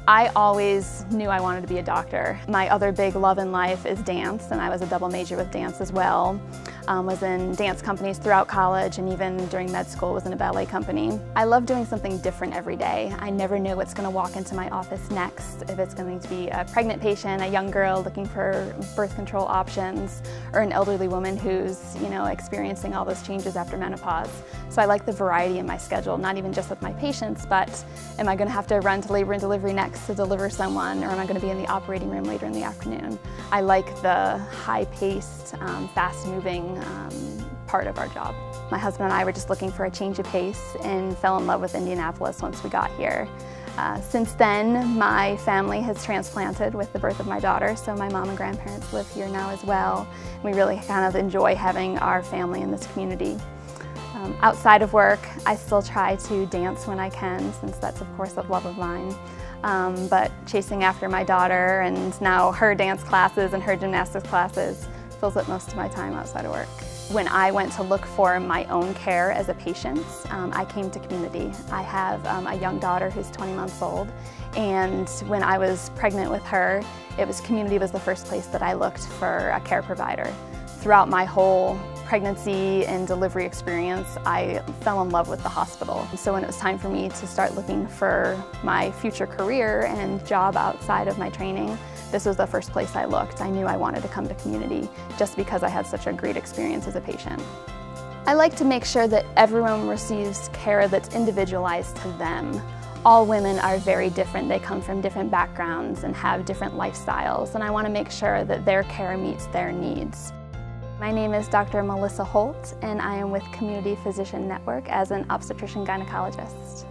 I always knew I wanted to be a doctor. My other big love in life is dance, and I was a double major with dance as well. Was in dance companies throughout college, and even during med school was in a ballet company. I love doing something different every day. I never know what's going to walk into my office next, if it's going to be a pregnant patient, a young girl looking for birth control options, or an elderly woman who's, experiencing all those changes after menopause. So I like the variety in my schedule, not even just with my patients, but am I going to have to run to labor and delivery next to deliver someone, or am I going to be in the operating room later in the afternoon? I like the high-paced, fast-moving part of our job. My husband and I were just looking for a change of pace and fell in love with Indianapolis once we got here. Since then, my family has transplanted with the birth of my daughter, so my mom and grandparents live here now as well. We really kind of enjoy having our family in this community. Outside of work, I still try to dance when I can, since that's of course a love of mine. But chasing after my daughter and now her dance classes and her gymnastics classes fills up most of my time outside of work. When I went to look for my own care as a patient, I came to community. I have a young daughter who's 20 months old, and when I was pregnant with her, community was the first place that I looked for a care provider. Throughout my whole pregnancy and delivery experience, I fell in love with the hospital. So when it was time for me to start looking for my future career and job outside of my training, this was the first place I looked. I knew I wanted to come to community just because I had such a great experience as a patient. I like to make sure that everyone receives care that's individualized to them. All women are very different. They come from different backgrounds and have different lifestyles, and I want to make sure that their care meets their needs. My name is Dr. Melissa Holt, and I am with Community Physician Network as an obstetrician gynecologist.